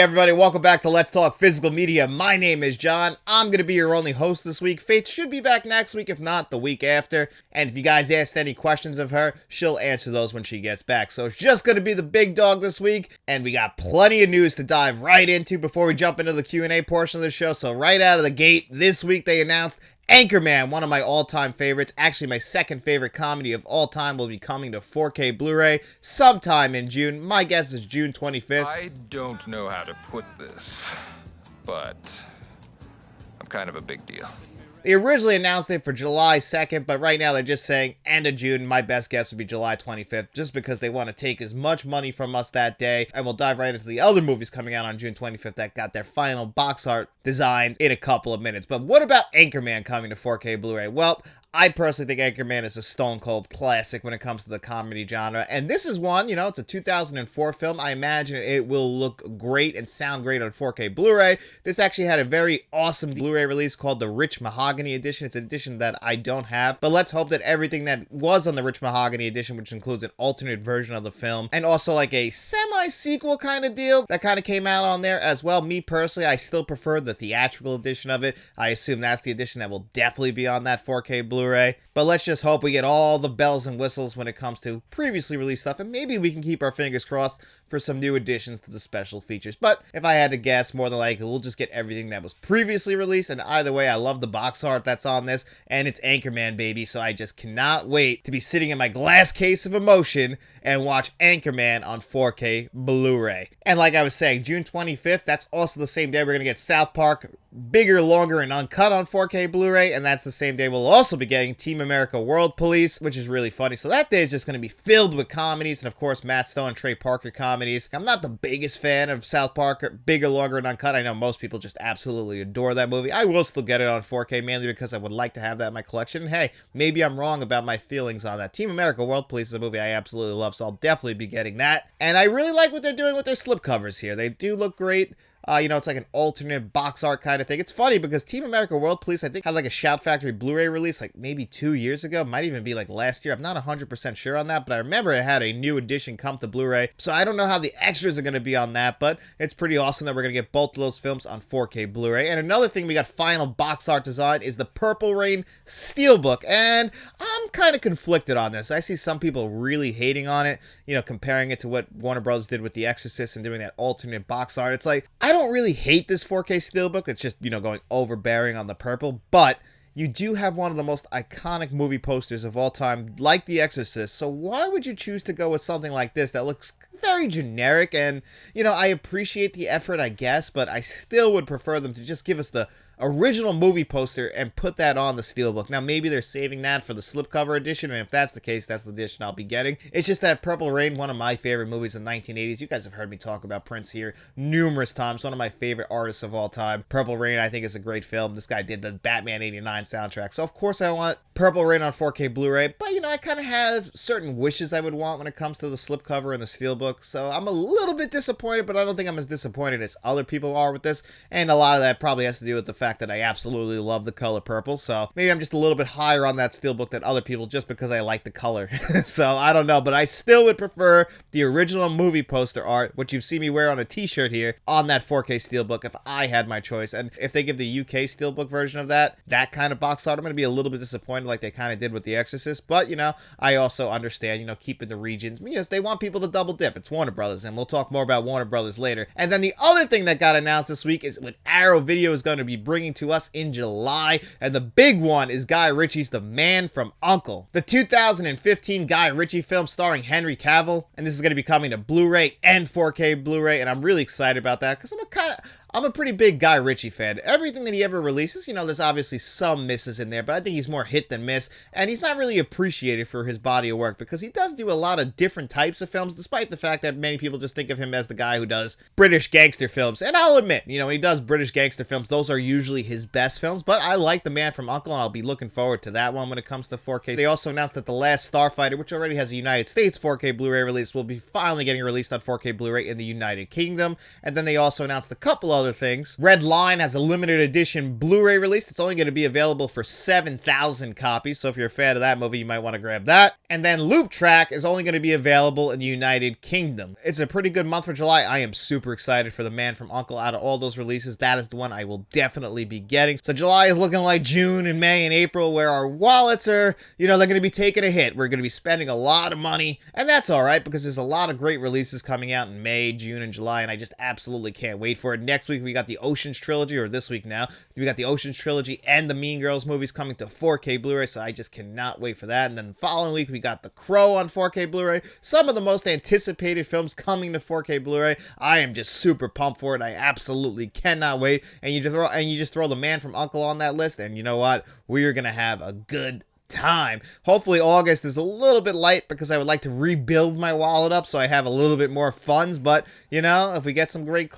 everybody, welcome back to Let's Talk Physical Media. My name is John. I'm going to be your only host this week. Faith should be back next week, if not the week after. And if you guys asked any questions of her, she'll answer those when she gets back. So it's just going to be the big dog this week, and we got plenty of news to dive right into before we jump into the Q&A portion of the show. So right out of the gate, this week they announced Anchorman, one of my all-time favorites, actually my second favorite comedy of all time, will be coming to 4K Blu-ray sometime in June. My guess is June 25th. I don't know how to put this, but I'm kind of a big deal. They originally announced it for July 2nd, but right now they're just saying end of June. My best guess would be July 25th, just because they want to take as much money from us that day. And we'll dive right into the other movies coming out on June 25th that got their final box art designs in a couple of minutes. But what about Anchorman coming to 4K Blu-ray? Well, I personally think Anchorman is a stone-cold classic when it comes to the comedy genre. And this is one, it's a 2004 film. I imagine it will look great and sound great on 4K Blu-ray. This actually had a very awesome Blu-ray release called the Rich Mahogany Edition. It's an edition that I don't have. But let's hope that everything that was on the Rich Mahogany Edition, which includes an alternate version of the film, and also like a semi-sequel kind of deal that kind of came out on there as well. Me personally, I still prefer the theatrical edition of it. I assume that's the edition that will definitely be on that 4K Blu-ray. But let's just hope we get all the bells and whistles when it comes to previously released stuff, and maybe we can keep our fingers crossed for some new additions to the special features. But if I had to guess, more than likely we'll just get everything that was previously released. And either way, I love the box art that's on this, and it's Anchorman, baby, so I just cannot wait to be sitting in my glass case of emotion and watch Anchorman on 4K Blu-ray. And like I was saying, June 25th, that's also the same day we're going to get South Park bigger, longer, and uncut on 4K Blu-ray, and that's the same day we'll also be getting Team America World Police, which is really funny. So that day is just going to be filled with comedies, and of course Matt Stone and Trey Parker comedies. I'm not the biggest fan of South Park bigger, longer, and uncut. I know most people just absolutely adore that movie. I will still get it on 4K, mainly because I would like to have that in my collection. And hey, maybe I'm wrong about my feelings on that. Team America World Police is a movie I absolutely love, so I'll definitely be getting that. And I really like what they're doing with their slipcovers here. They do look great. It's like an alternate box art kind of thing. It's funny because Team America World Police, I think, had like a Shout Factory Blu-ray release like maybe 2 years ago. Might even be like last year. I'm not 100% sure on that, but I remember it had a new edition come to Blu-ray. So I don't know how the extras are going to be on that, but it's pretty awesome that we're going to get both of those films on 4K Blu-ray. And another thing we got final box art design is the Purple Rain Steelbook. And I'm kind of conflicted on this. I see some people really hating on it, comparing it to what Warner Bros. Did with The Exorcist and doing that alternate box art. It's like, I don't really hate this 4K Steelbook. It's just, going overbearing on the purple, but you do have one of the most iconic movie posters of all time, like The Exorcist, so why would you choose to go with something like this that looks very generic? And, I appreciate the effort, I guess, but I still would prefer them to just give us the original movie poster and put that on the Steelbook. Now, maybe they're saving that for the slipcover edition, and if that's the case, that's the edition I'll be getting. It's just that Purple Rain, one of my favorite movies in the 1980s. You guys have heard me talk about Prince here numerous times. One of my favorite artists of all time. Purple Rain, I think, is a great film. This guy did the Batman 89 soundtrack. So, of course, I want Purple Rain on 4K Blu-ray, but, I kind of have certain wishes I would want when it comes to the slipcover and the Steelbook. So, I'm a little bit disappointed, but I don't think I'm as disappointed as other people are with this. And a lot of that probably has to do with the fact that I absolutely love the color purple, so maybe I'm just a little bit higher on that Steelbook than other people just because I like the color. So I don't know, but I still would prefer the original movie poster art, which you've seen me wear on a t-shirt here, on that 4K Steelbook if I had my choice. And if they give the UK Steelbook version of that kind of box art, I'm going to be a little bit disappointed like they kind of did with The Exorcist, but I also understand, keeping the regions, they want people to double dip. It's Warner Brothers, and we'll talk more about Warner Brothers later. And then the other thing that got announced this week is what Arrow Video is going to be bringing to us in July, and the big one is Guy Ritchie's The Man from U.N.C.L.E., the 2015 Guy Ritchie film starring Henry Cavill, and this is going to be coming to Blu-ray and 4K Blu-ray, and I'm really excited about that because I'm a pretty big Guy Ritchie fan. Everything that he ever releases, there's obviously some misses in there, but I think he's more hit than miss, and he's not really appreciated for his body of work because he does do a lot of different types of films, despite the fact that many people just think of him as the guy who does British gangster films. And I'll admit, when he does British gangster films, those are usually his best films, but I like The Man from U.N.C.L.E., and I'll be looking forward to that one when it comes to 4K. They also announced that The Last Starfighter, which already has a United States 4K Blu-ray release, will be finally getting released on 4K Blu-ray in the United Kingdom, and then they also announced a couple other things. Red Line has a limited edition Blu-ray release. It's only going to be available for 7,000 copies, so if you're a fan of that movie, you might want to grab that. And then Loop Track is only going to be available in the United Kingdom. It's a pretty good month for July. I am super excited for The Man from U.N.C.L.E. Out of all those releases, that is the one I will definitely be getting. So July is looking like June and May and April, where our wallets are, they're going to be taking a hit. We're going to be spending a lot of money, and that's all right because there's a lot of great releases coming out in May, June, and July, and I just absolutely can't wait for it. Next week, we got the Ocean's Trilogy, or this week now, we got the Ocean's Trilogy and the Mean Girls movies coming to 4K Blu-ray, so I just cannot wait for that. And then the following week, we got The Crow on 4K Blu-ray, some of the most anticipated films coming to 4K Blu-ray. I am just super pumped for it. I absolutely cannot wait. And you just throw The Man from U.N.C.L.E. on that list, and you know what? We are gonna have a good time. Hopefully August is a little bit light because I would like to rebuild my wallet up so I have a little bit more funds, but if we get some great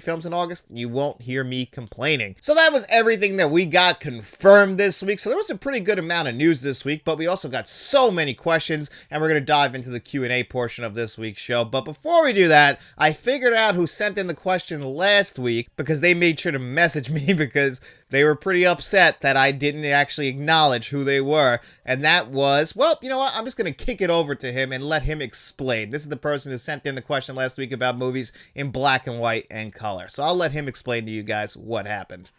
films in August, you won't hear me complaining. So that was everything that we got confirmed this week. So there was a pretty good amount of news this week, but we also got so many questions, and we're going to dive into the Q&A portion of this week's show. But before we do that, I figured out who sent in the question last week because they made sure to message me because they were pretty upset that I didn't actually acknowledge who they were. And that was, well, you know what? I'm just going to kick it over to him and let him explain. This is the person who sent in the question last week about movies in black and white and color. So I'll let him explain to you guys what happened.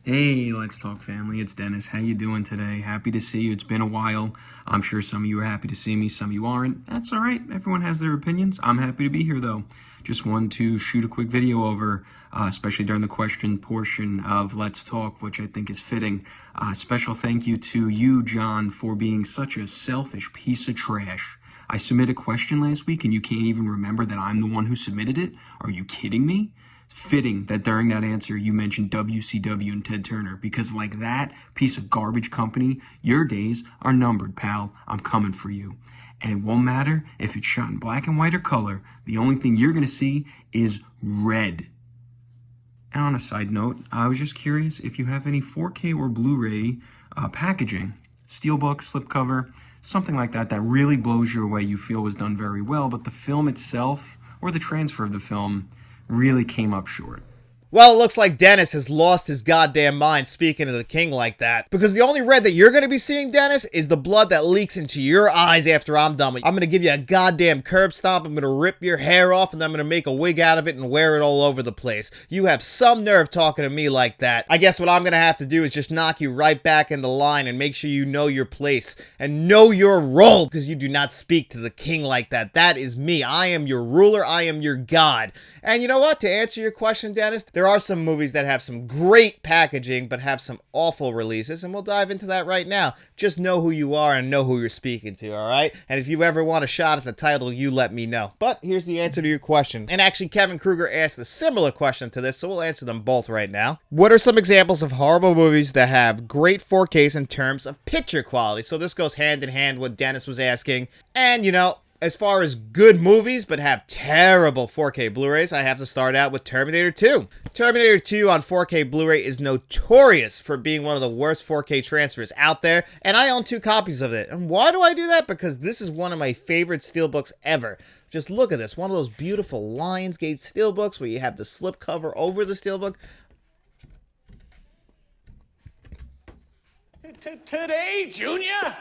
Hey, Let's Talk family. It's Dennis. How you doing today? Happy to see you. It's been a while. I'm sure some of you are happy to see me. Some of you aren't. That's all right. Everyone has their opinions. I'm happy to be here, though. Just wanted to shoot a quick video over, especially during the question portion of Let's Talk, which I think is fitting. Special thank you to you, John, for being such a selfish piece of trash. I submitted a question last week, and you can't even remember that I'm the one who submitted it? Are you kidding me? Fitting that during that answer you mentioned WCW and Ted Turner, because like that piece of garbage company, your days are numbered, pal. I'm coming for you. And it won't matter if it's shot in black and white or color. The only thing you're going to see is red. And on a side note, I was just curious if you have any 4K or Blu-ray packaging, steelbook, slipcover, something like that really blows you away, you feel was done very well, but the film itself or the transfer of the film really came up short. Well, it looks like Dennis has lost his goddamn mind speaking of the king like that. Because the only red that you're going to be seeing, Dennis, is the blood that leaks into your eyes after I'm done with you. I'm going to give you a goddamn curb stomp. I'm going to rip your hair off, and I'm going to make a wig out of it and wear it all over the place. You have some nerve talking to me like that. I guess what I'm going to have to do is just knock you right back in the line and make sure you know your place and know your role, because you do not speak to the king like that. That is me. I am your ruler. I am your god. And you know what? To answer your question, Dennis, there are some movies that have some great packaging but have some awful releases, and we'll dive into that right now. Just know who you are and know who you're speaking to, alright? And if you ever want a shot at the title, you let me know. But here's the answer to your question. And actually, Kevin Kruger asked a similar question to this, so we'll answer them both right now. What are some examples of horrible movies that have great 4Ks in terms of picture quality? So this goes hand in hand with what Dennis was asking. And, as far as good movies but have terrible 4K Blu-rays, I have to start out with Terminator 2. Terminator 2 on 4K Blu-ray is notorious for being one of the worst 4K transfers out there, and I own 2 copies of it. And why do I do that? Because this is one of my favorite steelbooks ever. Just look at this, one of those beautiful Lionsgate steelbooks where you have the slipcover over the steelbook. Today, Junior?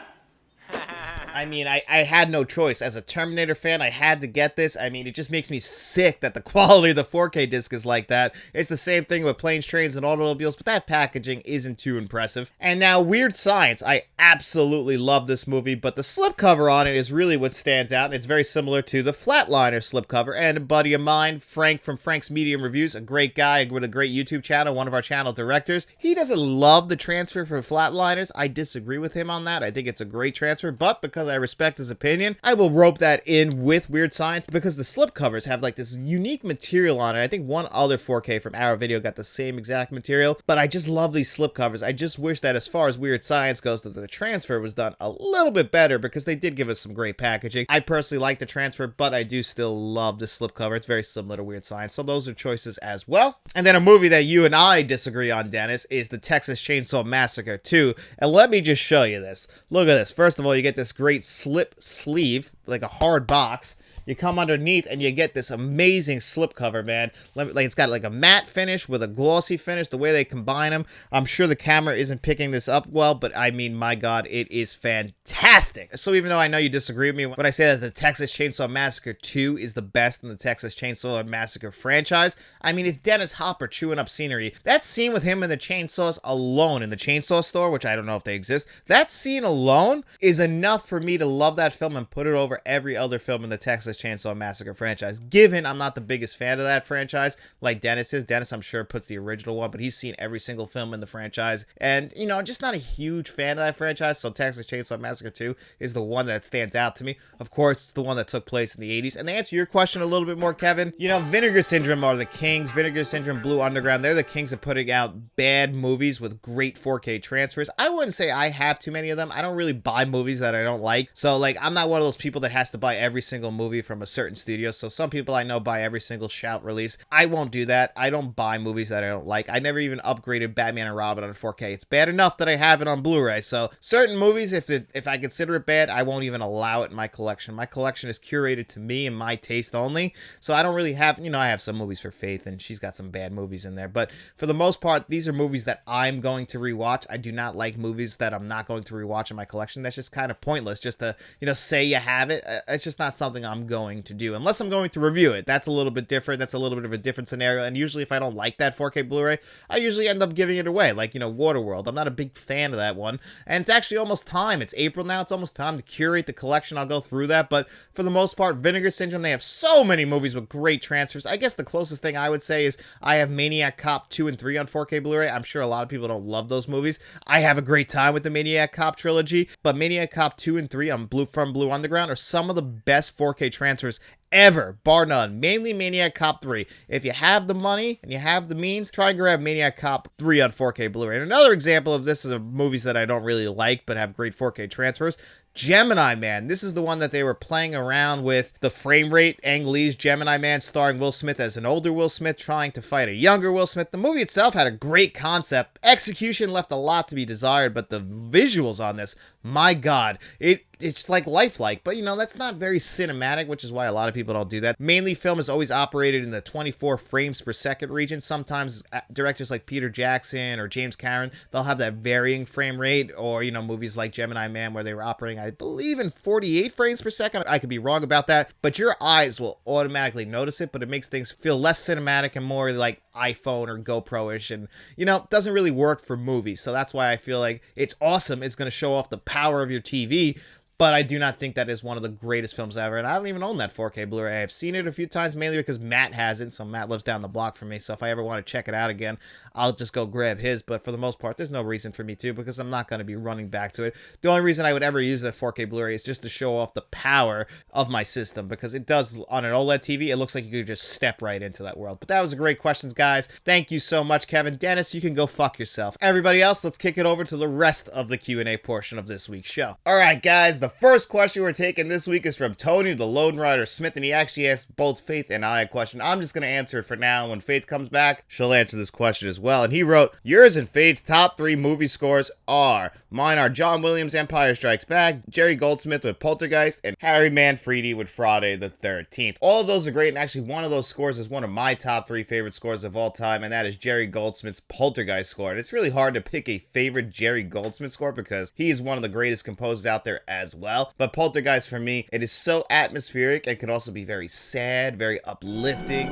I mean, I had no choice. As a Terminator fan, I had to get this. I mean, it just makes me sick that the quality of the 4K disc is like that. It's the same thing with Planes, Trains, and Automobiles, but that packaging isn't too impressive. And now, Weird Science. I absolutely love this movie, but the slipcover on it is really what stands out. It's very similar to the Flatliner slipcover. And a buddy of mine, Frank from Frank's Medium Reviews, a great guy with a great YouTube channel, one of our channel directors, he doesn't love the transfer for Flatliners. I disagree with him on that. I think it's a great transfer, but because I respect his opinion, I will rope that in with Weird Science because the slipcovers have like this unique material on it. I think one other 4K from Arrow Video got the same exact material, but I just love these slipcovers. I just wish that as far as Weird Science goes, that the transfer was done a little bit better because they did give us some great packaging. I personally like the transfer, but I do still love the slipcover. It's very similar to Weird Science, so those are choices as well. And then a movie that you and I disagree on, Dennis, is the Texas Chainsaw Massacre 2, and let me just show you this. Look at this. First of all, you get this great slip sleeve, like a hard box. You come underneath and you get this amazing slipcover, man. Like it's got like a matte finish with a glossy finish. The way they combine them, I'm sure the camera isn't picking this up well, but I mean, my God, it is fantastic. So even though I know you disagree with me when I say that the Texas Chainsaw Massacre 2 is the best in the Texas Chainsaw Massacre franchise, I mean, it's Dennis Hopper chewing up scenery. That scene with him and the chainsaws alone in the chainsaw store, which I don't know if they exist, that scene alone is enough for me to love that film and put it over every other film in the Texas Chainsaw Massacre franchise. Given I'm not the biggest fan of that franchise like Dennis is. Dennis, I'm sure, puts the original one, but he's seen every single film in the franchise. And, you know, just not a huge fan of that franchise, so Texas Chainsaw Massacre 2 is the one that stands out to me. Of course, it's the one that took place in the 80s. And to answer your question a little bit more, Kevin, you know, Vinegar Syndrome are the kings. Vinegar Syndrome, Blue Underground, they're the kings of putting out bad movies with great 4K transfers. I wouldn't say I have too many of them. I don't really buy movies that I don't like. So, like, I'm not one of those people that has to buy every single movie from a certain studio. So some people I know buy every single shout release. I won't do that. I don't buy movies that I don't like. I never even upgraded Batman and Robin on 4K. It's bad enough that I have it on Blu-ray. So certain movies, if I consider it bad, I won't even allow it in my collection. My collection is curated to me and my taste only. So I don't really have, you know, I have some movies for Faith and she's got some bad movies in there. But for the most part, these are movies that I'm going to rewatch. I do not like movies that I'm not going to rewatch in my collection. That's just kind of pointless just to, you know, say you have it. It's just not something I'm going to do unless I'm going to review it. That's a little bit different. That's a little bit of a different scenario. And usually if I don't like that 4K Blu-ray, I usually end up giving it away. Like, you know, Waterworld. I'm not a big fan of that one. And it's actually almost time. It's April now. It's almost time to curate the collection. I'll go through that. But for the most part, Vinegar Syndrome, they have so many movies with great transfers. I guess the closest thing I would say is I have Maniac Cop 2 and 3 on 4K Blu-ray. I'm sure a lot of people don't love those movies. I have a great time with the Maniac Cop trilogy, but Maniac Cop 2 and 3 on Blue Underground are some of the best 4K transfers ever, bar none. Mainly Maniac Cop 3. If you have the money and you have the means, try and grab Maniac Cop 3 on 4K Blu-ray. And another example of this is movies that I don't really like but have great 4K transfers. Gemini Man. This is the one that they were playing around with the frame rate. Ang Lee's Gemini Man, starring Will Smith as an older Will Smith trying to fight a younger Will Smith. The movie itself had a great concept. Execution left a lot to be desired, but the visuals on this, my God, it's like lifelike, but you know, that's not very cinematic, which is why a lot of people don't do that. Mainly, film is always operated in the 24 frames per second region. Sometimes directors like Peter Jackson or James Cameron, they'll have that varying frame rate, or, you know, movies like Gemini Man where they were operating, I believe, in 48 frames per second. I could be wrong about that, but your eyes will automatically notice it, but it makes things feel less cinematic and more like iPhone or GoPro-ish, and, you know, doesn't really work for movies. So that's why I feel like it's awesome. It's going to show off the power of your TV, but I do not think that is one of the greatest films ever, and I don't even own that 4K Blu-ray. I have seen it a few times, mainly because Matt has it, so Matt lives down the block from me, so if I ever want to check it out again, I'll just go grab his, but for the most part, there's no reason for me to, because I'm not going to be running back to it. The only reason I would ever use that 4K Blu-ray is just to show off the power of my system, because it does, on an OLED TV, it looks like you could just step right into that world. But that was a great questions, guys. Thank you so much, Kevin. Dennis, you can go fuck yourself. Everybody else, let's kick it over to the rest of the Q&A portion of this week's show. All right, guys, the first question we're taking this week is from Tony the Lone Rider Smith, and he actually asked both Faith and I a question. I'm just going to answer it for now. When Faith comes back, she'll answer this question as well. And he wrote, yours and Faith's top 3 movie scores are, mine are John Williams' Empire Strikes Back, Jerry Goldsmith with Poltergeist, and Harry Manfredi with Friday the 13th. All of those are great, and actually one of those scores is one of my top 3 favorite scores of all time, and that is Jerry Goldsmith's Poltergeist score. And it's really hard to pick a favorite Jerry Goldsmith score because he is one of the greatest composers out there as well. But Poltergeist, for me, it is so atmospheric and can also be very sad, very uplifting.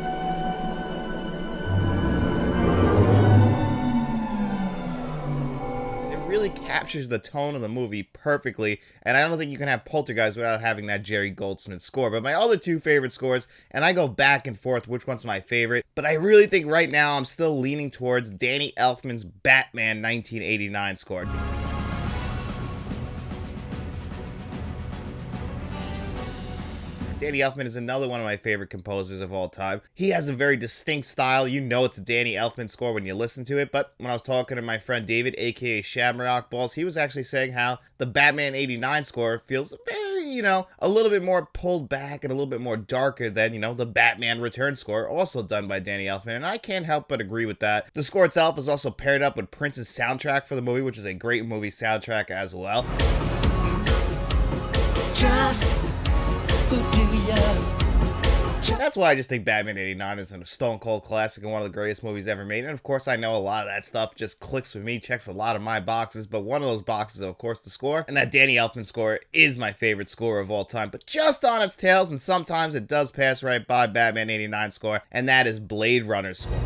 It really captures the tone of the movie perfectly, and I don't think you can have Poltergeist without having that Jerry Goldsmith score. But my other 2 favorite scores, and I go back and forth which one's my favorite, but I really think right now I'm still leaning towards Danny Elfman's Batman 1989 score. Danny Elfman is another one of my favorite composers of all time. He has a very distinct style. You know it's a Danny Elfman score when you listen to it, but when I was talking to my friend David, aka Shamrock Balls, he was actually saying how the Batman 89 score feels very, you know, a little bit more pulled back and a little bit more darker than, you know, the Batman Return score, also done by Danny Elfman, and I can't help but agree with that. The score itself is also paired up with Prince's soundtrack for the movie, which is a great movie soundtrack as well. Just who do ya That's why I just think Batman 89 is a stone cold classic and one of the greatest movies ever made. And of course, I know a lot of that stuff just clicks with me, checks a lot of my boxes, but one of those boxes is, of course, the score. And that Danny Elfman score is my favorite score of all time, but just on its tails, and sometimes it does pass right by Batman 89 score, and that is Blade Runner's score.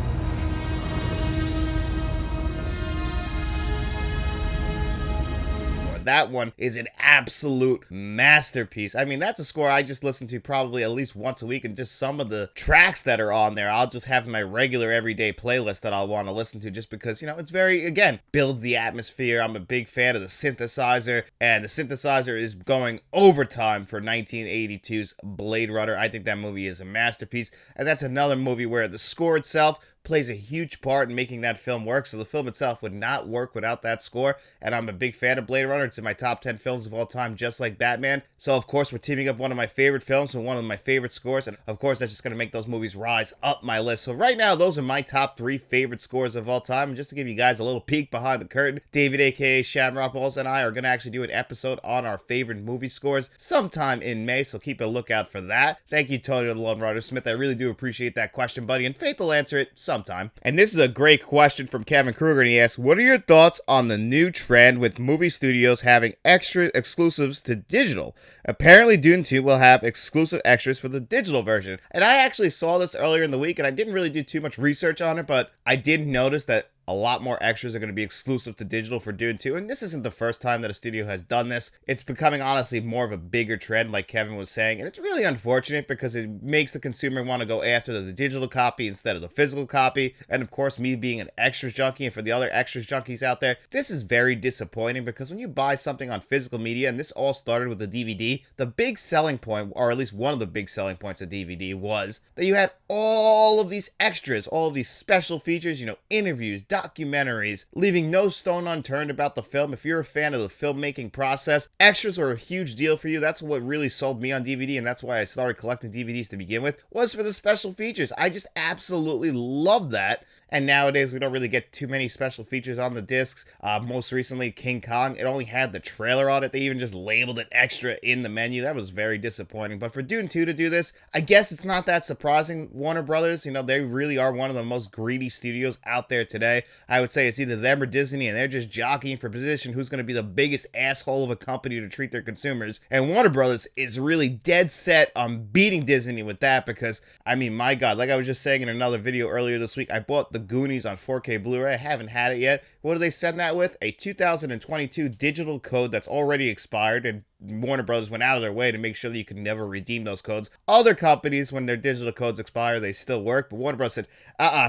That one is an absolute masterpiece. I mean, that's a score I just listen to probably at least once a week, and just some of the tracks that are on there, I'll just have my regular everyday playlist that I'll want to listen to just because, you know, it's very, again, builds the atmosphere. I'm a big fan of the synthesizer, and the synthesizer is going overtime for 1982's Blade Runner. I think that movie is a masterpiece, and that's another movie where the score itself plays a huge part in making that film work, so the film itself would not work without that score, and I'm a big fan of Blade Runner. It's in my top 10 films of all time, just like Batman. So of course we're teaming up one of my favorite films with one of my favorite scores, and of course that's just going to make those movies rise up my list. So right now, those are my top 3 favorite scores of all time, and just to give you guys a little peek behind the curtain, David aka Shamrock Balls and I are going to actually do an episode on our favorite movie scores sometime in May, so keep a lookout for that. Thank you, Tony the Lone Rider Smith. I really do appreciate that question, buddy, and Faith will answer it sometime. And this is a great question from Kevin Kruger, and he asks, what are your thoughts on the new trend with movie studios having extra exclusives to digital? Apparently Dune 2 will have exclusive extras for the digital version. And I actually saw this earlier in the week, and I didn't really do too much research on it, but I did notice that a lot more extras are going to be exclusive to digital for Dune 2, and this isn't the first time that a studio has done this. It's becoming, honestly, more of a bigger trend, like Kevin was saying, and it's really unfortunate because it makes the consumer want to go after the digital copy instead of the physical copy, and of course, me being an extras junkie, and for the other extras junkies out there, this is very disappointing because when you buy something on physical media, and this all started with the DVD, the big selling point, or at least one of the big selling points of DVD, was that you had all of these extras, all of these special features, you know, interviews, documentaries, leaving no stone unturned about the film. If you're a fan of the filmmaking process, extras were a huge deal for you. That's what really sold me on DVD, and that's why I started collecting DVDs to begin with, was for the special features. I just absolutely love that. And nowadays, we don't really get too many special features on the discs. Most recently, King Kong, it only had the trailer on it. They even just labeled it extra in the menu. That was very disappointing. But for Dune 2 to do this, I guess it's not that surprising. Warner Brothers, you know, they really are one of the most greedy studios out there today. I would say it's either them or Disney, and they're just jockeying for position who's going to be the biggest asshole of a company to treat their consumers. And Warner Brothers is really dead set on beating Disney with that because, I mean, my God, like I was just saying in another video earlier this week, I bought the Goonies on 4K Blu-ray. I haven't had it yet. What do they send that with? A 2022 digital code that's already expired, and Warner Brothers went out of their way to make sure that you could never redeem those codes. Other companies, when their digital codes expire, they still work, but Warner Bros. Said,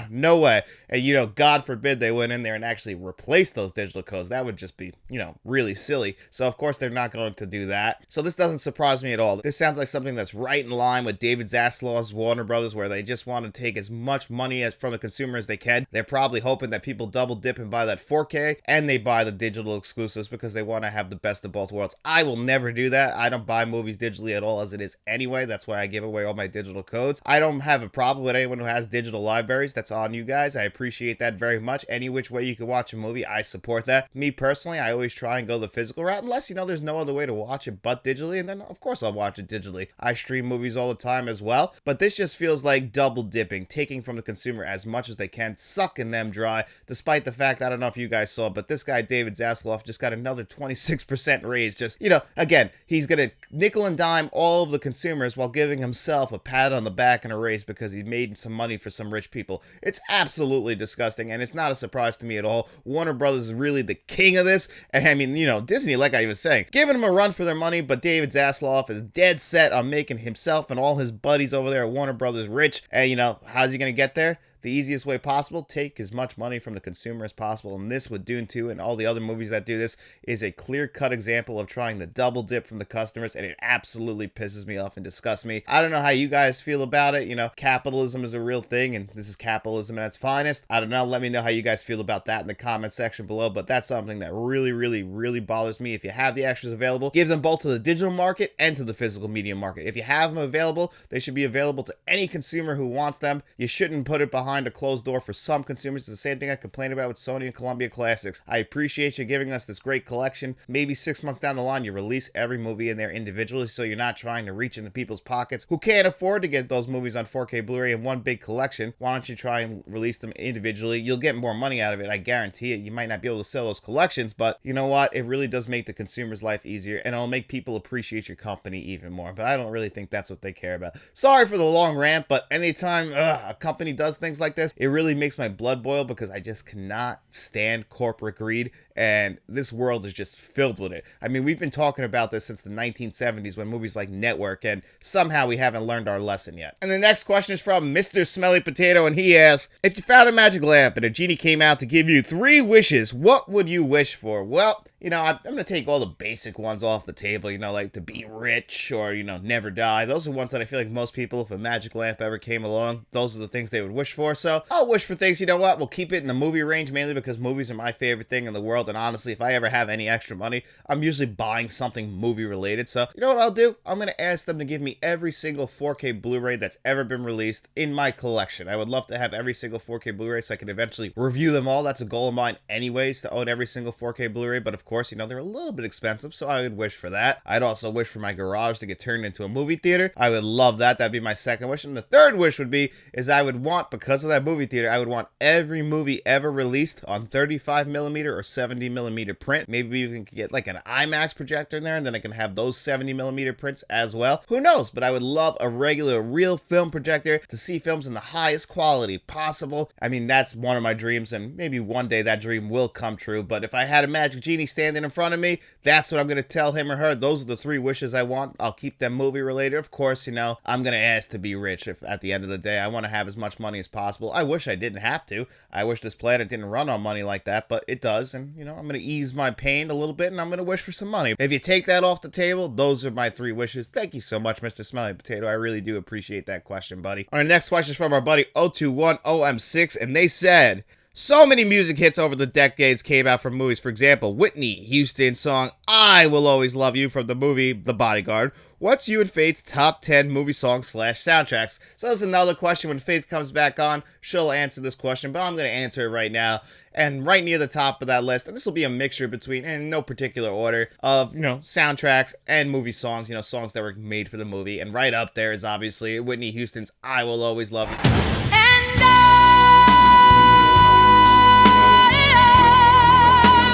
no way. And, you know, God forbid they went in there and actually replaced those digital codes. That would just be, you know, really silly. So, of course, they're not going to do that. So this doesn't surprise me at all. This sounds like something that's right in line with David Zaslav's Warner Brothers, where they just want to take as much money from the consumer as they can. They're probably hoping that people double dip and buy that 4K, and they buy the digital exclusives because they want to have the best of both worlds. I will never do that. I don't buy movies digitally at all as it is anyway. That's why I give away all my digital codes. I don't have a problem with anyone who has digital libraries. That's on you guys. I appreciate that very much. Any which way you can watch a movie, I support that. Me personally, I always try and go the physical route unless, you know, there's no other way to watch it but digitally, and then of course I'll watch it digitally. I stream movies all the time as well, but this just feels like double dipping, taking from the consumer as much as they can, sucking them dry, despite the fact, I don't know if you guys saw, but this guy David Zaslav just got another 26% raise. Just, you know, again, he's gonna nickel and dime all of the consumers while giving himself a pat on the back and a raise because he made some money for some rich people. It's absolutely disgusting, and it's not a surprise to me at all. Warner Brothers is really the king of this, and I mean, you know, Disney, like I was saying, giving them a run for their money, but David Zaslav is dead set on making himself and all his buddies over there at Warner Brothers rich, and you know, how's he gonna get there? The easiest way possible, take as much money from the consumer as possible, and this with Dune 2 and all the other movies that do this is a clear-cut example of trying to double dip from the customers, and it absolutely pisses me off and disgusts me. I don't know how you guys feel about it. You know, capitalism is a real thing, and this is capitalism at its finest. I don't know. Let me know how you guys feel about that in the comment section below, but that's something that really, really, really bothers me. If you have the extras available, give them both to the digital market and to the physical media market. If you have them available, they should be available to any consumer who wants them. You shouldn't put it behind behind a closed door for some consumers. It's the same thing I complain about with Sony and Columbia Classics. I appreciate you giving us this great collection. Maybe 6 months down the line, you release every movie in there individually, so you're not trying to reach into people's pockets who can't afford to get those movies on 4K Blu-ray in one big collection. Why don't you try and release them individually? You'll get more money out of it, I guarantee it. You might not be able to sell those collections, but you know what? It really does make the consumer's life easier, and it'll make people appreciate your company even more. But I don't really think that's what they care about. Sorry for the long rant, but anytime a company does things like this, it really makes my blood boil, because I just cannot stand corporate greed, and this world is just filled with it. I mean, we've been talking about this since the 1970s when movies like Network, and somehow we haven't learned our lesson yet. And the next question is from Mr. Smelly Potato, and he asks, if you found a magic lamp and a genie came out to give you 3 wishes, what would you wish for? Well, you know, I'm going to take all the basic ones off the table, you know, like to be rich or, you know, never die. Those are ones that I feel like most people, if a magic lamp ever came along, those are the things they would wish for. So I'll wish for things, you know what, we'll keep it in the movie range, mainly because movies are my favorite thing in the world. And honestly, if I ever have any extra money, I'm usually buying something movie related. So you know what I'll do? I'm going to ask them to give me every single 4K Blu-ray that's ever been released in my collection. I would love to have every single 4K Blu-ray so I can eventually review them all. That's a goal of mine anyways, to own every single 4K Blu-ray. But of course, you know, they're a little bit expensive, so I would wish for that. I'd also wish for my garage to get turned into a movie theater. I would love that. That'd be my second wish. And the third wish would be, is I would want, because of that movie theater, I would want every movie ever released on 35mm or 70mm print. Maybe we can get like an IMAX projector in there, and then I can have those 70mm prints as well. Who knows? But I would love a regular, real film projector to see films in the highest quality possible. I mean, that's one of my dreams, and maybe one day that dream will come true. But if I had a magic genie standing in front of me, that's what I'm going to tell him or her. Those are the 3 wishes I want. I'll keep them movie related. Of course, you know, I'm going to ask to be rich. If at the end of the day, I want to have as much money as possible. I wish I didn't have to. I wish this planet didn't run on money like that, but it does. And, you know, I'm going to ease my pain a little bit, and I'm going to wish for some money. If you take that off the table, those are my 3 wishes. Thank you so much, Mr. Smelly Potato. I really do appreciate that question, buddy. Our next question is from our buddy 021OM6, and they said, so many music hits over the decades came out from movies. For example, Whitney Houston's song I Will Always Love You from the movie The Bodyguard. What's you and Faith's top 10 movie songs / soundtracks? So that's another question. When Faith comes back on, she'll answer this question, but I'm going to answer it right now. And right near the top of that list, and this will be a mixture between, in no particular order, of, you know, soundtracks and movie songs, you know, songs that were made for the movie. And right up there is obviously Whitney Houston's I Will Always Love You.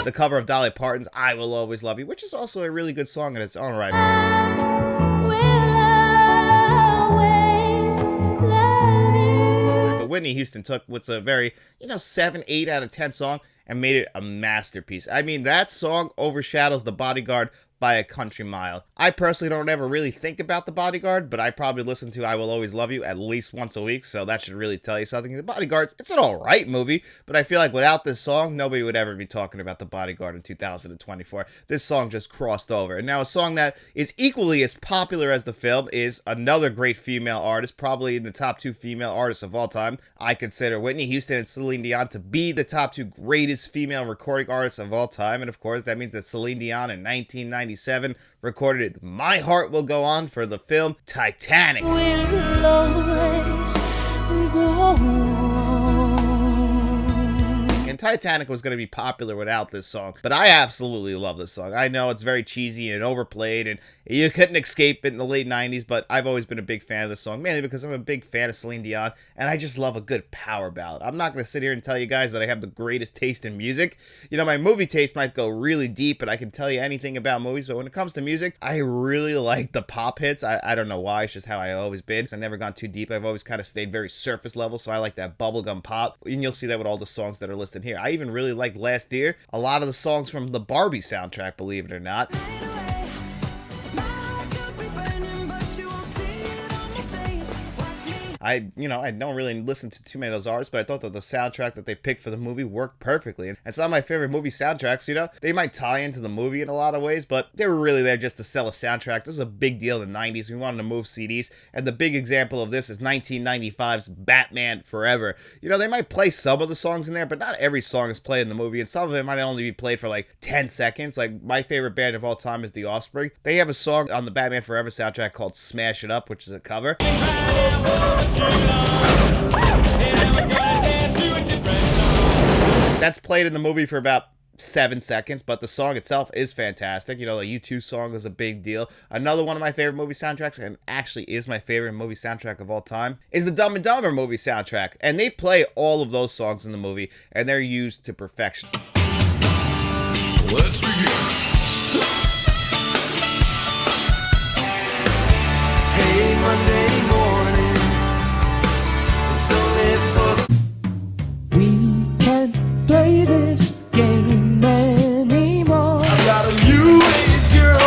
The cover of Dolly Parton's I Will Always Love You, which is also a really good song in its own right. But Whitney Houston took what's a very, you know, 7, 8 out of 10 song and made it a masterpiece. I mean, that song overshadows The Bodyguard by a country mile. I personally don't ever really think about The Bodyguard, but I probably listen to I Will Always Love You at least once a week, so that should really tell you something. The Bodyguard's, it's an alright movie, but I feel like without this song, nobody would ever be talking about The Bodyguard in 2024. This song just crossed over. And now a song that is equally as popular as the film is another great female artist, probably in the top 2 female artists of all time. I consider Whitney Houston and Celine Dion to be the top 2 greatest female recording artists of all time, and of course that means that Celine Dion in 1997 recorded My Heart Will Go On for the film Titanic. Will always go on. And Titanic was going to be popular without this song, but I absolutely love this song. I know it's very cheesy and overplayed, and you couldn't escape it in the late 90s, but I've always been a big fan of this song, mainly because I'm a big fan of Celine Dion, and I just love a good power ballad. I'm not going to sit here and tell you guys that I have the greatest taste in music. You know, my movie taste might go really deep, and I can tell you anything about movies, but when it comes to music, I really like the pop hits. I don't know why, it's just how I've always been. I've never gone too deep. I've always kind of stayed very surface level, so I like that bubblegum pop, and you'll see that with all the songs that are listed here. I even really like Last Year, a lot of the songs from the Barbie soundtrack, believe it or not. I don't really listen to too many of those artists, but I thought that the soundtrack that they picked for the movie worked perfectly. And some of my favorite movie soundtracks, you know, they might tie into the movie in a lot of ways, but they were really there just to sell a soundtrack. This was a big deal in the 90s. We wanted to move CDs, and the big example of this is 1995's Batman Forever. You know, they might play some of the songs in there, but not every song is played in the movie, and some of it might only be played for like 10 seconds. Like, my favorite band of all time is The Offspring. They have a song on the Batman Forever soundtrack called Smash It Up, which is a cover. That's played in the movie for about 7 seconds, but the song itself is fantastic. You know, the U2 song is a big deal. Another one of my favorite movie soundtracks, and actually is my favorite movie soundtrack of all time, is the Dumb and Dumber movie soundtrack. And they play all of those songs in the movie, and they're used to perfection. Let's begin. Hey, Monday morning. It's only for the... We can't play this game anymore. I've got a new age girl.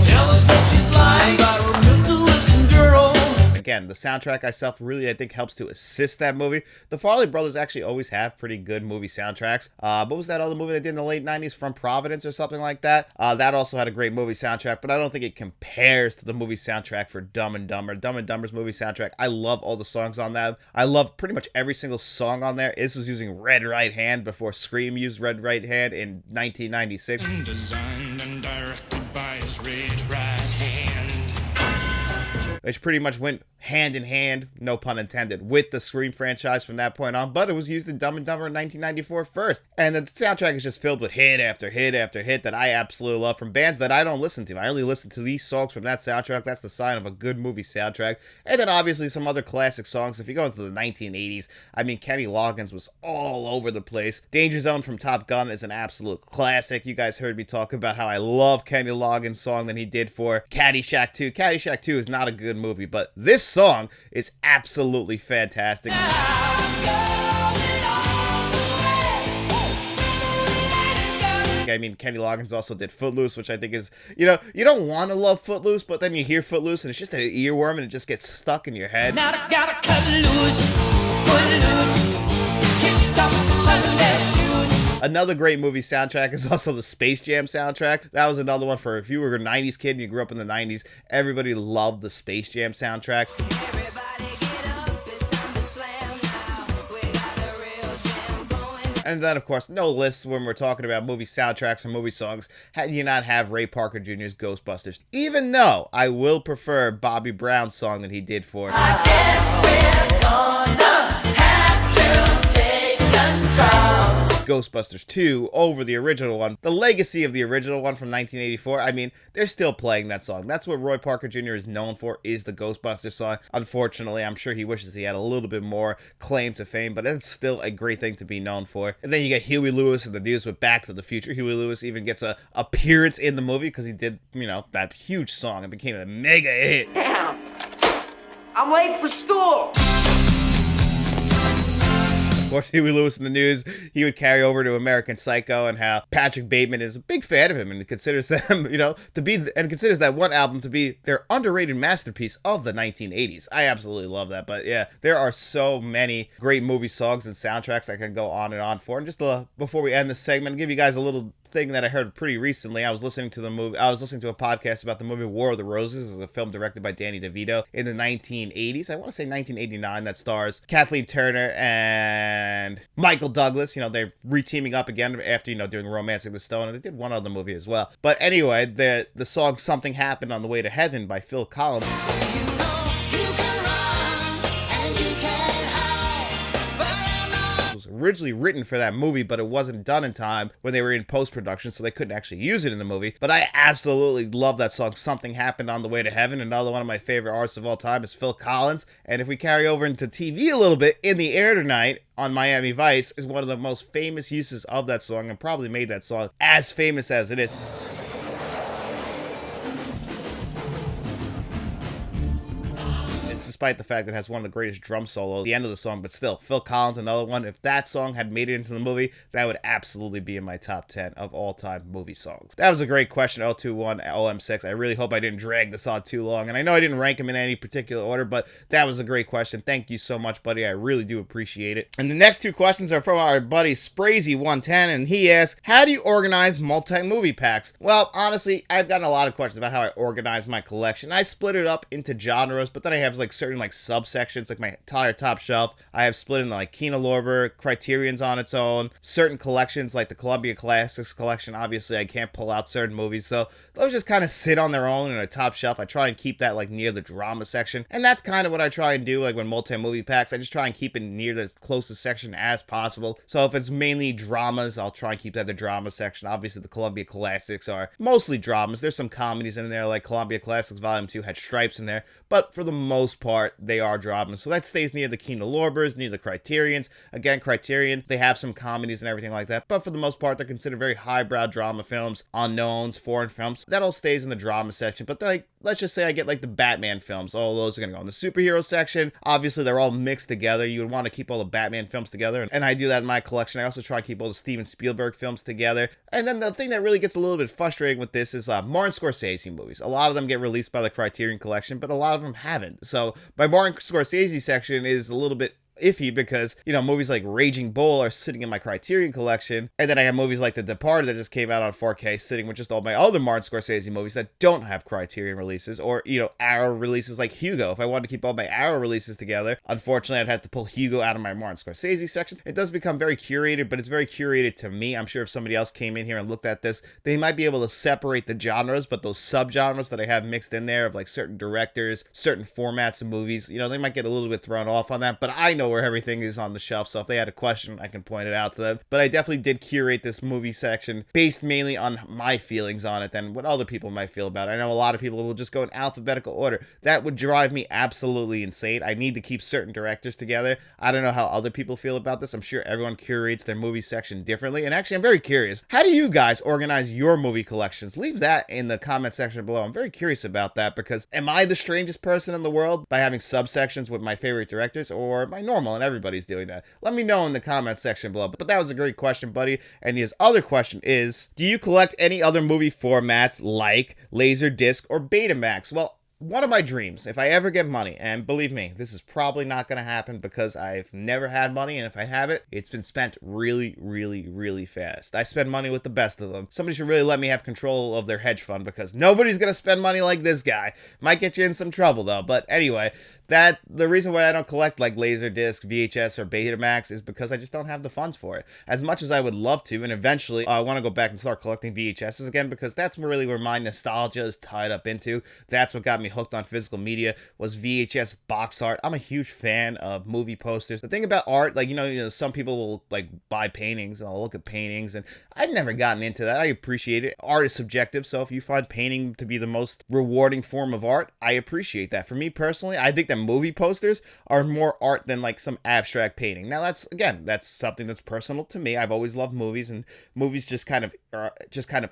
Tell us what she's like. Got a mentalist girl. Again, the soundtrack itself really, I think, helps to assist that movie. The Farley brothers actually always have pretty good movie soundtracks. What was that other movie they did in the late 90s, From Providence or something like that? That also had a great movie soundtrack, but I don't think it compares to the movie soundtrack for Dumb and Dumber. Dumb and Dumber's movie soundtrack, I love all the songs on that. I love pretty much every single song on there. This was using Red Right Hand before Scream used Red Right Hand in 1996. Designed and directed by his red right hand. Which pretty much went hand in hand, no pun intended, with the Scream franchise from that point on, but it was used in Dumb and Dumber in 1994 first. And the soundtrack is just filled with hit after hit after hit that I absolutely love from bands that I don't listen to. I only listen to these songs from that soundtrack. That's the sign of a good movie soundtrack. And then obviously some other classic songs. If you go into the 1980s, I mean, Kenny Loggins was all over the place. Danger Zone from Top Gun is an absolute classic. You guys heard me talk about how I love Kenny Loggins' song that he did for Caddyshack 2. Caddyshack 2 is not a good movie, but this song is absolutely fantastic. I mean, Kenny Loggins also did Footloose, which I think is, you know, you don't want to love Footloose, but then you hear Footloose and it's just an earworm and it just gets stuck in your head. Now I gotta cut loose, footloose, kicked off the Sunday shoes. Another great movie soundtrack is also the Space Jam soundtrack. That was another one for if you were a 90s kid and you grew up in the 90s, everybody loved the Space Jam soundtrack. And then, of course, no lists when we're talking about movie soundtracks or movie songs had you not have Ray Parker Jr.'s Ghostbusters. Even though I will prefer Bobby Brown's song that he did for I guess we're gonna have to take control. Ghostbusters 2 over the original one. The legacy of the original one from 1984, I mean, they're still playing that song. That's what Roy Parker Jr. is known for, is the Ghostbusters song. Unfortunately, I'm sure he wishes he had a little bit more claim to fame, but it's still a great thing to be known for. And then you get Huey Lewis and the news with Back to the Future. Huey Lewis even gets a appearance in the movie because he did, you know, that huge song. It became a mega hit. Damn, I'm late for school. Of Huey Lewis in the news, he would carry over to American Psycho, and how Patrick Bateman is a big fan of him and considers them, you know, to be, and considers that one album to be their underrated masterpiece of the 1980s. I absolutely love that. But yeah, there are so many great movie songs and soundtracks I can go on and on for. And just before we end this segment, I'll give you guys a little thing that I heard pretty recently. I was listening to a podcast about the movie War of the Roses. It's a film directed by Danny DeVito in the 1980s. I want to say 1989, that stars Kathleen Turner and Michael Douglas. You know, they're re-teaming up again after, you know, doing Romancing the Stone, and they did one other movie as well. But anyway, the song Something Happened on the Way to Heaven by Phil Collins originally written for that movie, but it wasn't done in time when they were in post-production, so they couldn't actually use it in the movie. But I absolutely love that song, Something Happened on the Way to Heaven. Another one of my favorite artists of all time is Phil Collins. And if we carry over into TV a little bit, In the Air Tonight on Miami Vice is one of the most famous uses of that song, and probably made that song as famous as it is. Despite the fact that it has one of the greatest drum solos at the end of the song, but still, Phil Collins, another one. If that song had made it into the movie, that would absolutely be in my top 10 of all-time movie songs. That was a great question, 021 OM6. I really hope I didn't drag this on too long, and I know I didn't rank them in any particular order, but that was a great question. Thank you so much, buddy. I really do appreciate it. And the next two questions are from our buddy Sprazy110, and he asks, how do you organize multi-movie packs? Well, honestly, I've gotten a lot of questions about how I organize my collection. I split it up into genres, but then I have like certain like subsections, like my entire top shelf. I have split in like Kino Lorber, Criterion's on its own, certain collections like the Columbia Classics collection. Obviously, I can't pull out certain movies, so those just kind of sit on their own in a top shelf. I try and keep that like near the drama section, and that's kind of what I try and do. Like when MultiMovie Packs, I just try and keep it near the closest section as possible. So if it's mainly dramas, I'll try and keep that the drama section. Obviously the Columbia Classics are mostly dramas. There's some comedies in there, like Columbia Classics Volume 2 had Stripes in there, but for the most part they are dramas. So that stays near the Kino Lorbers, near the Criterions. Again, Criterion, they have some comedies and everything like that, but for the most part they're considered very highbrow drama films, unknowns, foreign films. That all stays in the drama section. But like, let's just say I get like the Batman films, all those are gonna go in the superhero section. Obviously they're all mixed together. You would want to keep all the Batman films together, and I do that in my collection. I also try to keep all the Steven Spielberg films together. And then the thing that really gets a little bit frustrating with this is Martin Scorsese movies. A lot of them get released by the Criterion Collection, but a lot of them haven't. So my Martin Scorsese section is a little bit iffy because, you know, movies like Raging Bull are sitting in my Criterion Collection, and then I have movies like The Departed that just came out on 4K sitting with just all my other Martin Scorsese movies that don't have Criterion releases, or, you know, Arrow releases like Hugo. If I wanted to keep all my Arrow releases together, unfortunately I'd have to pull Hugo out of my Martin Scorsese section. It does become very curated, but it's very curated to me. I'm sure if somebody else came in here and looked at this, they might be able to separate the genres, but those subgenres that I have mixed in there of like certain directors, certain formats of movies, you know, they might get a little bit thrown off on that, but I know where everything is on the shelf, so if they had a question, I can point it out to them. But I definitely did curate this movie section based mainly on my feelings on it than what other people might feel about it. I know a lot of people will just go in alphabetical order. That would drive me absolutely insane. I need to keep certain directors together. I don't know how other people feel about this. I'm sure everyone curates their movie section differently, and actually I'm very curious. How do you guys organize your movie collections? Leave that in the comment section below. I'm very curious about that, because am I the strangest person in the world by having subsections with my favorite directors, or am I normal and everybody's doing that? Let me know in the comment section below. But that was a great question, buddy. And his other question is, do you collect any other movie formats like Laserdisc or Betamax? Well, one of my dreams, if I ever get money, and believe me, this is probably not going to happen because I've never had money, and if I have it, it's been spent really, really, really fast. I spend money with the best of them. Somebody should really let me have control of their hedge fund, because nobody's going to spend money like this guy. Might get you in some trouble, though. But anyway, the reason why I don't collect like Laserdisc, VHS, or Betamax is because I just don't have the funds for it. As much as I would love to, and eventually I want to go back and start collecting VHSs again, because that's really where my nostalgia is tied up into. That's what got me hooked on physical media, was VHS box art. I'm a huge fan of movie posters. The thing about art, like, you know, some people will like buy paintings and I'll look at paintings, and I've never gotten into that. I appreciate it. Art is subjective, so if you find painting to be the most rewarding form of art, I appreciate that. For me personally, I think that movie posters are more art than like some abstract painting. Now that's something that's personal to me. I've always loved movies, and movies just kind of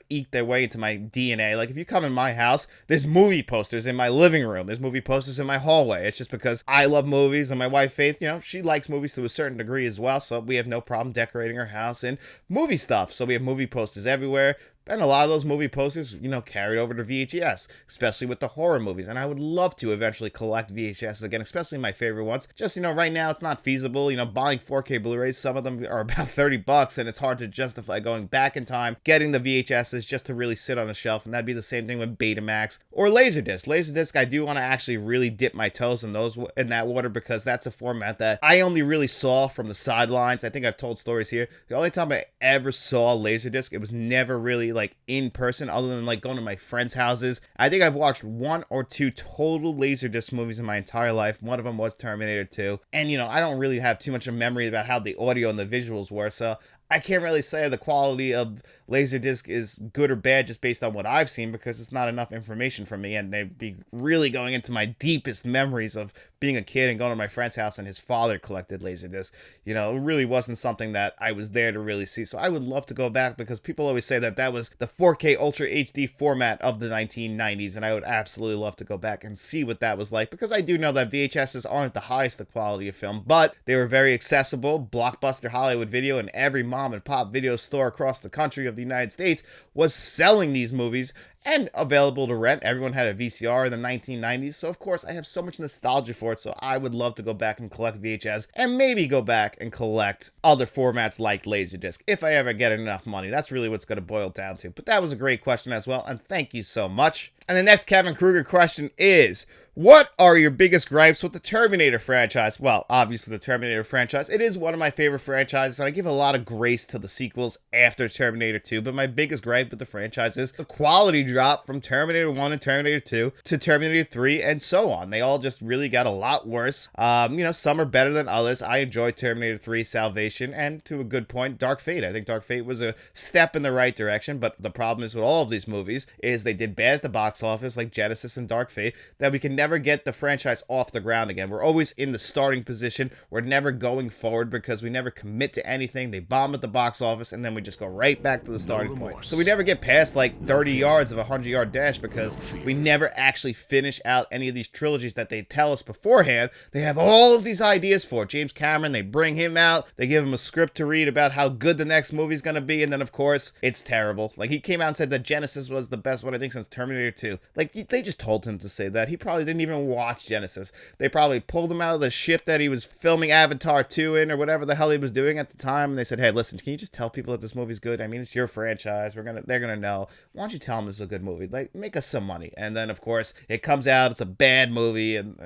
eke their way into my DNA. Like if you come in my house, there's movie posters in my living room. There's movie posters in my hallway. It's just because I love movies, and my wife Faith, you know, she likes movies to a certain degree as well, so we have no problem decorating our house in movie stuff. So we have movie posters everywhere. And a lot of those movie posters, you know, carried over to VHS, especially with the horror movies. And I would love to eventually collect VHS again, especially my favorite ones. Just, you know, right now it's not feasible. You know, buying 4K Blu-rays, some of them are about $30, and it's hard to justify going back in time, getting the VHSs just to really sit on the shelf. And that'd be the same thing with Betamax or Laserdisc. Laserdisc, I do want to actually really dip my toes in that water, because that's a format that I only really saw from the sidelines. I think I've told stories here. The only time I ever saw Laserdisc, it was never really like in person, other than like going to my friends' houses. I think I've watched 1 or 2 total Laserdisc movies in my entire life. One of them was Terminator 2. And, you know, I don't really have too much of memory about how the audio and the visuals were, so I can't really say the quality of Laserdisc is good or bad just based on what I've seen, because it's not enough information for me, and they'd be really going into my deepest memories of being a kid and going to my friend's house and his father collected Laserdisc. You know, it really wasn't something that I was there to really see. So I would love to go back, because people always say that that was the 4K Ultra HD format of the 1990s, and I would absolutely love to go back and see what that was like, because I do know that VHSs aren't the highest of quality of film, but they were very accessible. Blockbuster Hollywood Video and every mom and pop video store across the country of the United States was selling these movies and available to rent. Everyone had a VCR in the 1990s, so of course I have so much nostalgia for it, so I would love to go back and collect VHS, and maybe go back and collect other formats like Laserdisc, if I ever get enough money. That's really what's going to boil down to. But that was a great question as well, and thank you so much. And the next Kevin Kruger question is, what are your biggest gripes with the Terminator franchise? Well, obviously the Terminator franchise. It is one of my favorite franchises, and I give a lot of grace to the sequels after Terminator 2, but my biggest gripe with the franchise is the quality drop from Terminator 1 and Terminator 2 to Terminator 3 and so on. They all just really got a lot worse. Some are better than others. I enjoy Terminator 3 Salvation, and to a good point, Dark Fate. I think Dark Fate was a step in the right direction, but the problem is with all of these movies is they did bad at the box office, like Genesis and Dark Fate, that we can never get the franchise off the ground again. We're always in the starting position. We're never going forward because we never commit to anything. They bomb at the box office and then we just go right back to the starting point. So we never get past like 30 yards of a 100-yard dash because we never actually finish out any of these trilogies that they tell us beforehand. They have all of these ideas for. James Cameron, they bring him out. They give him a script to read about how good the next movie is going to be. And then, of course, it's terrible. Like, he came out and said that Genesis was the best one, I think, since Terminator 2. Like, they just told him to say that. He probably didn't even watch Genesis. They probably pulled him out of the ship that he was filming Avatar 2 in or whatever the hell he was doing at the time, and they said, hey, listen, can you just tell people that this movie's good? I mean, it's your franchise. They're gonna know. Why don't you tell them this is a good movie? Like, make us some money. And then, of course, it comes out, it's a bad movie, and,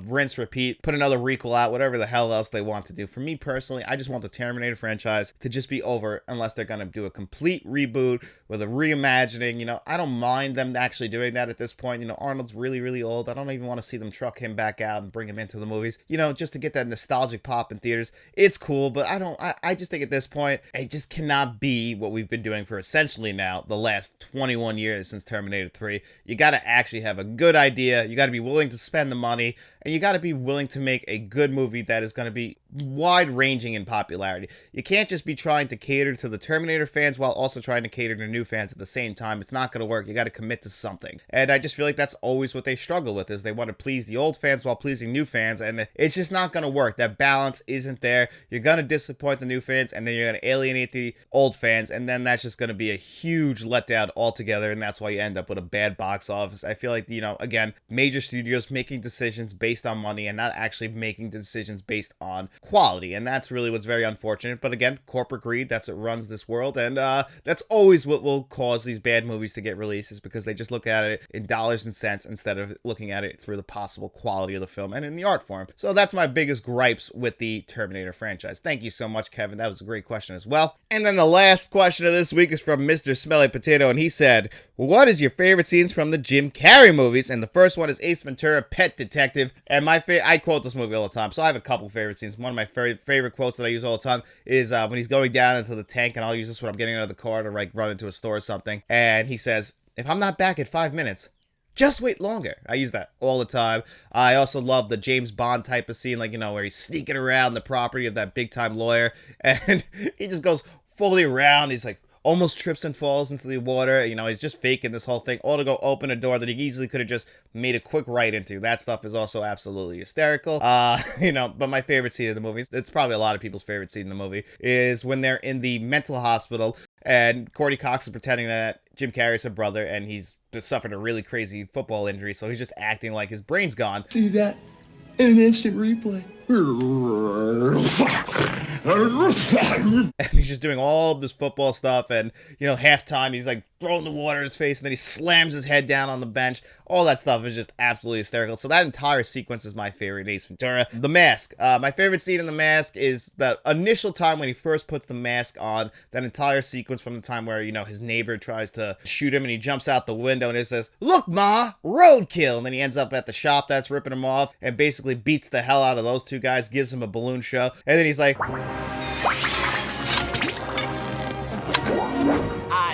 rinse, repeat, put another requel out, whatever the hell else they want to do. For me, personally, I just want the Terminator franchise to just be over unless they're gonna do a complete reboot with a reimagining. I don't mind them actually doing that at this point. Arnold's really, really old. I don't even want to see them truck him back out and bring him into the movies, just to get that nostalgic pop in theaters. It's cool, but I just think at this point, it just cannot be what we've been doing for essentially now the last 21 years since Terminator 3. You got to actually have a good idea. You got to be willing to spend the money, and you got to be willing to make a good movie that is going to be wide-ranging in popularity. You can't just be trying to cater to the Terminator fans while also trying to cater to new fans at the same time. It's not going to work. You got to commit to something. And I just feel like that's always what they struggle with, is they want to please the old fans while pleasing new fans, and it's just not going to work. That balance isn't there. You're going to disappoint the new fans, and then you're going to alienate the old fans, and then that's just going to be a huge letdown altogether, and that's why you end up with a bad box office. I feel like, again, major studios making decisions based on money and not actually making decisions based on quality, and that's really what's very unfortunate. But again, corporate greed, that's what runs this world, and that's always what will cause these bad movies to get released, is because they just look at it in dollars and cents instead of looking at it through the possible quality of the film and in the art form. So that's my biggest gripes with the Terminator franchise. Thank you so much, Kevin. That was a great question as well. And then the last question of this week is from Mr. Smelly Potato, and he said, what is your favorite scenes from the Jim Carrey movies? And the first one is Ace Ventura, Pet Detective. And I quote this movie all the time, so I have a couple favorite scenes. One of my favorite quotes that I use all the time is when he's going down into the tank, and I'll use this when I'm getting out of the car to run into a store or something. And he says, if I'm not back in 5 minutes, just wait longer. I use that all the time. I also love the James Bond type of scene, like, where he's sneaking around the property of that big time lawyer, and he just goes fully around. He's like, almost trips and falls into the water. He's just faking this whole thing, all to go open a door that he easily could have just made a quick right into. That stuff is also absolutely hysterical. But my favorite scene in the movie, it's probably a lot of people's favorite scene in the movie, is when they're in the mental hospital and Courtney Cox is pretending that Jim Carrey's her brother, and he's just suffered a really crazy football injury, so he's just acting like his brain's gone. See that in an instant replay. And he's just doing all of this football stuff, and halftime he's like throwing the water in his face, and then he slams his head down on the bench. All that stuff is just absolutely hysterical. So that entire sequence is my favorite in Ace Ventura. The Mask. My favorite scene in The Mask is the initial time when he first puts the mask on. That entire sequence from the time where, his neighbor tries to shoot him and he jumps out the window and it says, "Look, Ma, roadkill." And then he ends up at the shop that's ripping him off and basically beats the hell out of those two guys, gives him a balloon show. And then he's like,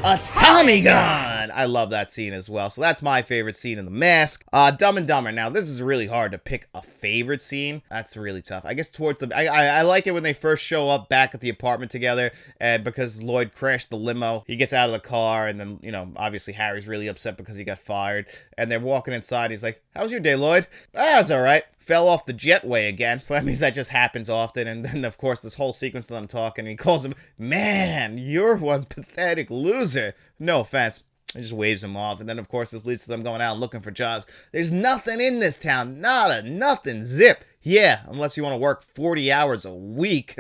a Tommy gun! I love that scene as well. So that's my favorite scene in The Mask. Dumb and Dumber. Now, this is really hard to pick a favorite scene. That's really tough. I guess towards the... I like it when they first show up back at the apartment together, and because Lloyd crashed the limo, he gets out of the car, and then, obviously Harry's really upset because he got fired, and they're walking inside. He's like, "How was your day, Lloyd?" "Ah, it's all right. Fell off the jetway again." So that means that just happens often. And then, of course, this whole sequence of them talking, he calls him, "Man, you're one pathetic loser." No offense. He just waves him off. And then, of course, this leads to them going out and looking for jobs. There's nothing in this town. Nada, nothing, zip. Yeah, unless you want to work 40 hours a week.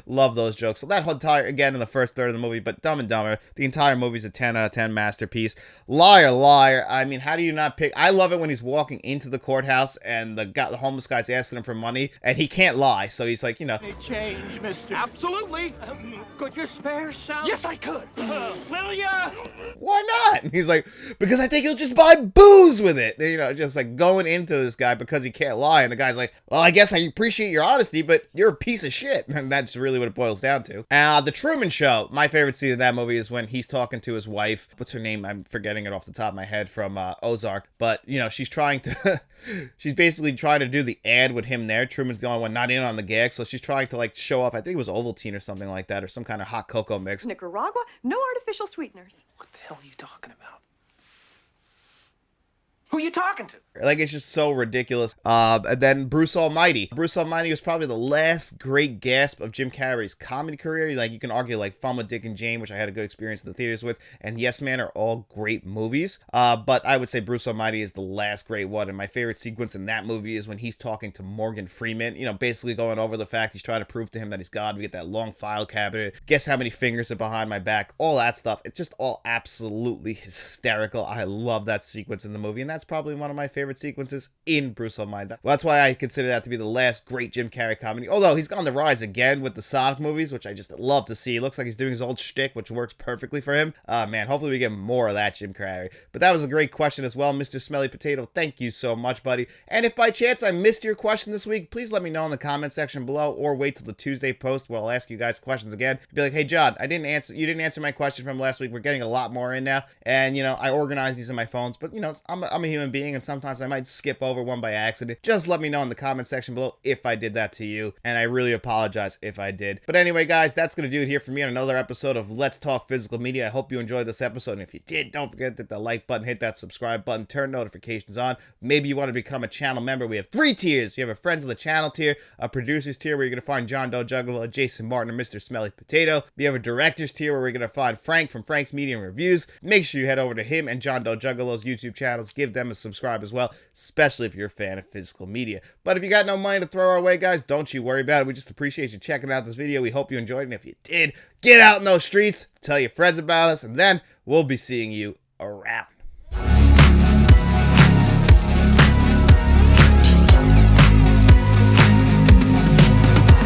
Love those jokes. So that whole entire, again, in the first third of the movie, but Dumb and Dumber, the entire movie's a 10 out of 10 masterpiece. Liar, liar. I mean, how do you not pick? I love it when he's walking into the courthouse and the homeless guy's asking him for money, and he can't lie. So he's like, you know. Change, mister. Absolutely. Could you spare some? Yes, I could. Will ya? Why not? And he's like, because I think he'll just buy booze with it. You know, just like going into this guy because he can't lie. And the guy's like, well, I guess I appreciate your honesty, but you're a piece of shit. And that's really what it boils down to. The Truman Show. My favorite scene of that movie is when he's talking to his wife. What's her name? I'm forgetting it off the top of my head from Ozark. But, you know, she's trying to, she's basically trying to do the ad with him there. Truman's the only one not in on the gag. So she's trying to like show off, I think it was Ovaltine or something like that, or some kind of hot cocoa mix. Nicaragua, no artificial sweeteners. What the hell are you talking about? Who you talking to? Like, it's just so ridiculous. And then Bruce Almighty. Bruce Almighty was probably the last great gasp of Jim Carrey's comedy career. Like, you can argue, like, Fun with Dick and Jane, which I had a good experience in the theaters with, and Yes Man are all great movies. But I would say Bruce Almighty is the last great one, and my favorite sequence in that movie is when he's talking to Morgan Freeman, you know, basically going over the fact he's trying to prove to him that he's God. We get that long file cabinet. Guess how many fingers are behind my back? All that stuff. It's just all absolutely hysterical. I love that sequence in the movie, and that's probably one of my favorite sequences in Bruce Almighty. Well, that's why I consider that to be the last great Jim Carrey comedy. Although he's gone the rise again with the Sonic movies, which I just love to see. He looks like he's doing his old shtick, which works perfectly for him. Man, hopefully we get more of that Jim Carrey. But that was a great question as well, Mr. Smelly Potato. Thank you so much, buddy. And if by chance I missed your question this week, please let me know in the comment section below, or wait till the Tuesday post where I'll ask you guys questions again. Be like, hey John, you didn't answer my question from last week. We're getting a lot more in now, and you know I organize these in my phones, but you know I'm a human being, and sometimes I might skip over one by accident. Just let me know in the comment section below if I did that to you, and I really apologize if I did. But anyway, guys, that's going to do it here for me on another episode of Let's Talk Physical Media. I hope you enjoyed this episode, and if you did, don't forget to hit that like button, hit that subscribe button, turn notifications on. Maybe you want to become a channel member. We have 3 tiers. You have a Friends of the Channel tier, a Producers tier where you're going to find John Doe Juggalo, Jason Martin, or Mr. Smelly Potato. You have a Directors tier where we're going to find Frank from Frank's Media and Reviews. Make sure you head over to him and John Doe Juggalo's YouTube channels. Give them a subscribe as well, especially if you're a fan of physical media. But if you got no money to throw our way, guys, don't you worry about it. We just appreciate you checking out this video. We hope you enjoyed it. And if you did, get out in those streets, tell your friends about us, and then we'll be seeing you around.